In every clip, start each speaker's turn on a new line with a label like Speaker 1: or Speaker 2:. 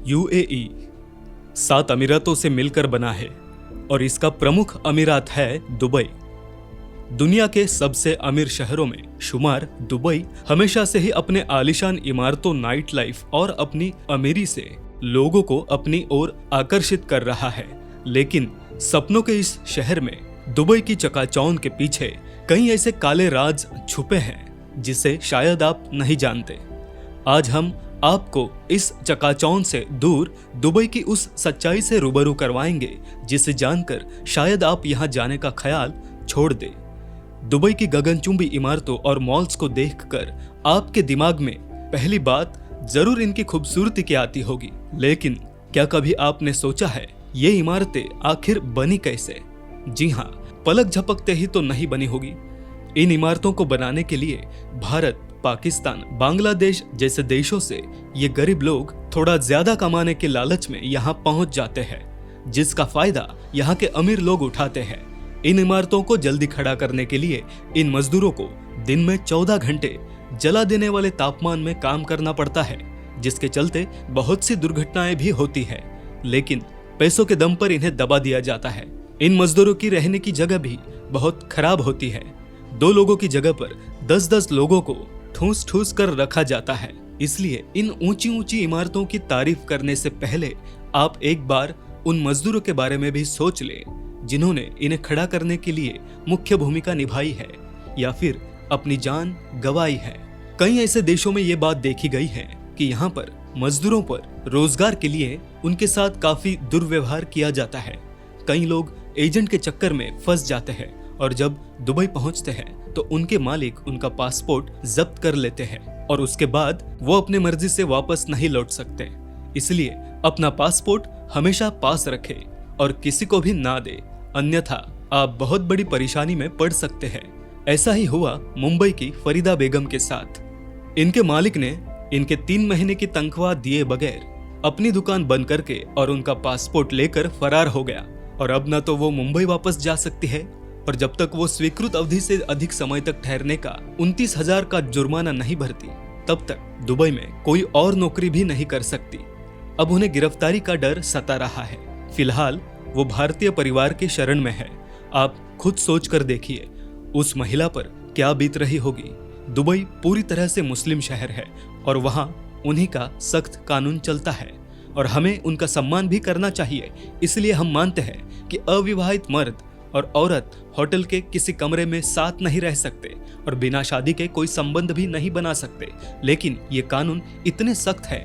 Speaker 1: UAE 7 अमीरातों से मिलकर बना है और इसका प्रमुख अमीरात है दुबई। दुनिया के सबसे अमीर शहरों में शुमार दुबई हमेशा से ही अपने आलीशान इमारतों, नाइट लाइफ और अपनी अमीरी से लोगों को अपनी ओर आकर्षित कर रहा है। लेकिन सपनों के इस शहर में, दुबई की चकाचौंध के पीछे कई ऐसे काले राज छुपे हैं जिसे शायद आप नहीं जानते। आज हम आपको इस चकाचौंध से दूर दुबई की उस सच्चाई से रूबरू करवाएंगे जिसे जानकर शायद आप यहां जाने का ख्याल छोड़ दें। दुबई की गगनचुंबी इमारतों और मॉल्स को देखकर आपके दिमाग में पहली बात जरूर इनकी खूबसूरती की आती होगी, लेकिन क्या कभी आपने सोचा है ये इमारतें आखिर बनी कैसे? जी हाँ, पलक झपकते ही तो नहीं बनी होगी। इन इमारतों को बनाने के लिए भारत, पाकिस्तान, बांग्लादेश जैसे देशों से ये गरीब लोग थोड़ा ज्यादा कमाने के लालच में यहाँ पहुंच जाते हैं, जिसका फायदा यहाँ के अमीर लोग उठाते हैं। इन इमारतों को जल्दी खड़ा करने के लिए इन मजदूरों को दिन में 14 घंटे जला देने वाले तापमान में काम करना पड़ता है, जिसके चलते बहुत सी दुर्घटनाएं भी होती है। लेकिन पैसों के दम पर इन्हें दबा दिया जाता है। इन मजदूरों की रहने की जगह भी बहुत खराब होती है। 2 लोगों की जगह पर 10-10 लोगों को ठूस ठूस कर रखा जाता है। इसलिए इन ऊंची ऊंची इमारतों की तारीफ करने से पहले आप एक बार उन मजदूरों के बारे में भी सोच लें जिन्होंने इन्हें खड़ा करने के लिए मुख्य भूमिका निभाई है या फिर अपनी जान गंवाई है। कई ऐसे देशों में ये बात देखी गई है कि यहाँ पर मजदूरों पर रोजगार के लिए उनके साथ काफी दुर्व्यवहार किया जाता है। कई लोग एजेंट के चक्कर में फंस जाते हैं और जब दुबई पहुंचते हैं तो उनके मालिक उनका पासपोर्ट जब्त कर लेते हैं और उसके बाद वो अपने मर्जी से वापस नहीं लौट सकते। इसलिए अपना पासपोर्ट हमेशा पास रखें और किसी को भी ना दे, अन्यथा आप बहुत बड़ी परेशानी में पड़ सकते हैं। ऐसा ही हुआ मुंबई की फरीदा बेगम के साथ। इनके मालिक ने इनके 3 महीने की तनख्वाह दिए बगैर अपनी दुकान बंद करके और उनका पासपोर्ट लेकर फरार हो गया और अब न तो वो मुंबई वापस जा सकती है और जब तक वो स्वीकृत अवधि से अधिक समय तक ठहरने का 29,000 का जुर्माना नहीं भरती, तब तक दुबई में कोई और नौकरी भी नहीं कर सकती। अब उन्हें गिरफ्तारी का डर सता रहा है। फिलहाल वो भारतीय परिवार की शरण में है। आप खुद सोच कर देखिए उस महिला पर क्या बीत रही होगी। दुबई पूरी तरह से मुस्लिम शहर है और वहाँ उन्हीं का सख्त कानून चलता है और हमें उनका सम्मान भी करना चाहिए। इसलिए हम मानते हैं कि अविवाहित मर्द और औरत होटल के किसी कमरे में साथ नहीं रह सकते और बिना शादी के कोई संबंध भी नहीं बना सकते। लेकिन ये कानून इतने सख्त है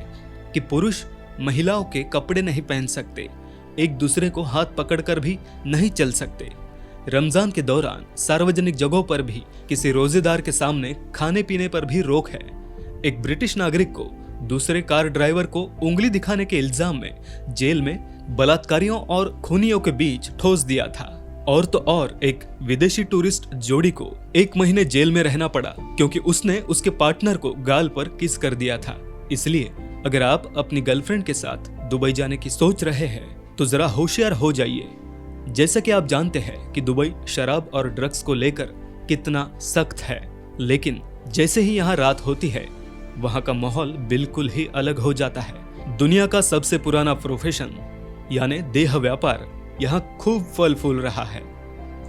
Speaker 1: कि पुरुष महिलाओं के कपड़े नहीं पहन सकते, एक दूसरे को हाथ पकड़कर भी नहीं चल सकते। रमजान के दौरान सार्वजनिक जगहों पर भी किसी रोजेदार के सामने खाने पीने पर भी रोक है। एक ब्रिटिश नागरिक को दूसरे कार ड्राइवर को उंगली दिखाने के इल्जाम में जेल में बलात्कारियों और खूनियों के बीच ठोस दिया था। और तो और एक विदेशी टूरिस्ट जोड़ी को 1 महीने जेल में रहना पड़ा क्योंकि उसने उसके पार्टनर को गाल पर किस कर दिया था। इसलिए अगर आप अपनी गर्लफ्रेंड के साथ दुबई जाने की सोच रहे हैं तो जरा होशियार हो जाइए। जैसा कि आप जानते हैं कि दुबई शराब और ड्रग्स को लेकर कितना सख्त है, लेकिन जैसे ही यहाँ रात होती है वहाँ का माहौल बिल्कुल ही अलग हो जाता है। दुनिया का सबसे पुराना प्रोफेशन यानी देह व्यापार यहाँ खूब फल फूल रहा है।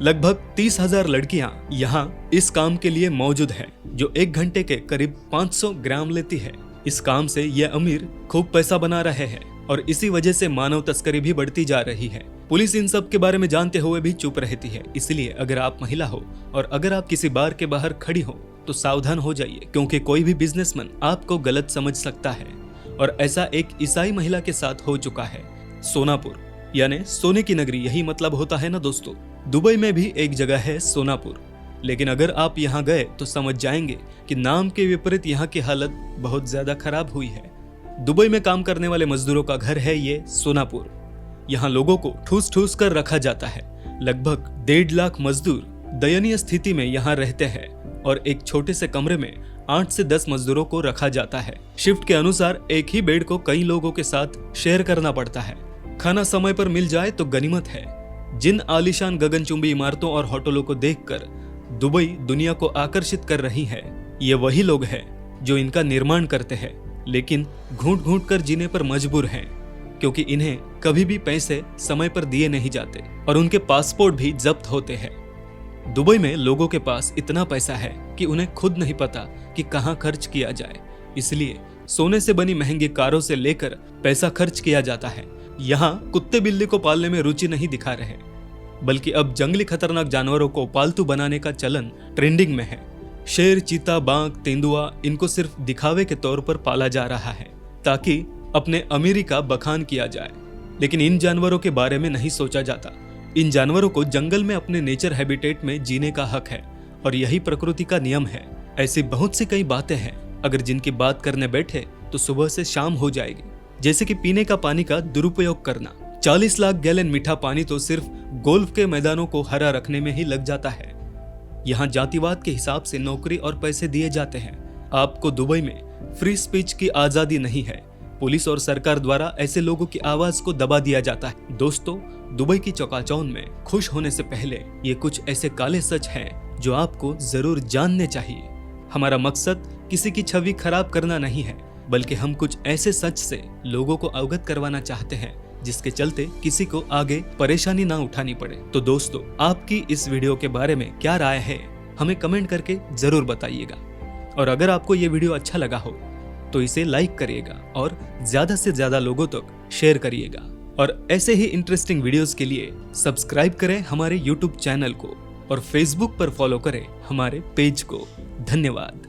Speaker 1: लगभग 30,000 लड़कियां यहाँ इस काम के लिए मौजूद हैं, जो 1 घंटे के करीब 500 ग्राम लेती है। इस काम से ये अमीर खूब पैसा बना रहे हैं और इसी वजह से मानव तस्करी भी बढ़ती जा रही है। पुलिस इन सब के बारे में जानते हुए भी चुप रहती है। इसलिए अगर आप महिला हो और अगर आप किसी बार के बाहर खड़ी हो तो सावधान हो जाइए, क्योंकि कोई भी बिजनेसमैन आपको गलत समझ सकता है। और ऐसा एक ईसाई महिला के साथ हो चुका है। सोनापुर यानी सोने की नगरी, यही मतलब होता है ना दोस्तों। दुबई में भी एक जगह है सोनापुर, लेकिन अगर आप यहाँ गए तो समझ जाएंगे कि नाम के विपरीत यहाँ की हालत बहुत ज्यादा खराब हुई है। दुबई में काम करने वाले मजदूरों का घर है ये सोनापुर। यहाँ लोगों को ठूस ठूस कर रखा जाता है। लगभग 1.5 लाख मजदूर दयनीय स्थिति में यहाँ रहते हैं और एक छोटे से कमरे में 8 से 10 मजदूरों को रखा जाता है। शिफ्ट के अनुसार एक ही बेड को कई लोगों के साथ शेयर करना पड़ता है। खाना समय पर मिल जाए तो गनीमत है। जिन आलीशान गगनचुंबी इमारतों और होटलों को देखकर दुबई दुनिया को आकर्षित कर रही है, ये वही लोग हैं जो इनका निर्माण करते हैं, लेकिन घूंट घूंट कर जीने पर मजबूर हैं। क्योंकि इन्हें कभी भी पैसे समय पर दिए नहीं जाते और उनके पासपोर्ट भी जब्त होते हैं। दुबई में लोगों के पास इतना पैसा है कि उन्हें खुद नहीं पता कि कहां खर्च किया जाए, इसलिए सोने से बनी महंगी कारों से लेकर पैसा खर्च किया जाता है। यहाँ कुत्ते बिल्ली को पालने में रुचि नहीं दिखा रहे, बल्कि अब जंगली खतरनाक जानवरों को पालतू बनाने का चलन ट्रेंडिंग में है। शेर, चीता, बाघ, तेंदुआ इनको सिर्फ दिखावे के तौर पर पाला जा रहा है ताकि अपने अमीरी का बखान किया जाए, लेकिन इन जानवरों के बारे में नहीं सोचा जाता। इन जानवरों को जंगल में अपने नेचर हैबिटेट में जीने का हक है और यही प्रकृति का नियम है। ऐसी बहुत सी कई बातें हैं, अगर जिनकी बात करने बैठे तो सुबह से शाम हो जाएगी, जैसे कि पीने का पानी का दुरुपयोग करना। 40 लाख गैलन मीठा पानी तो सिर्फ गोल्फ के मैदानों को हरा रखने में ही लग जाता है। यहाँ जातिवाद के हिसाब से नौकरी और पैसे दिए जाते हैं। आपको दुबई में फ्री स्पीच की आजादी नहीं है। पुलिस और सरकार द्वारा ऐसे लोगों की आवाज को दबा दिया जाता है। दोस्तों, दुबई की चकाचौंध में खुश होने से पहले ये कुछ ऐसे काले सच हैं जो आपको जरूर जानने चाहिए। हमारा मकसद किसी की छवि खराब करना नहीं है, बल्कि हम कुछ ऐसे सच से लोगों को अवगत करवाना चाहते हैं जिसके चलते किसी को आगे परेशानी ना उठानी पड़े। तो दोस्तों, आपकी इस वीडियो के बारे में क्या राय है, हमें कमेंट करके जरूर बताइएगा। और अगर आपको ये वीडियो अच्छा लगा हो तो इसे लाइक करिएगा और ज्यादा से ज्यादा लोगों तक शेयर करिएगा। और ऐसे ही इंटरेस्टिंग वीडियोस के लिए सब्सक्राइब करें हमारे YouTube चैनल को और Facebook पर फॉलो करें हमारे पेज को। धन्यवाद।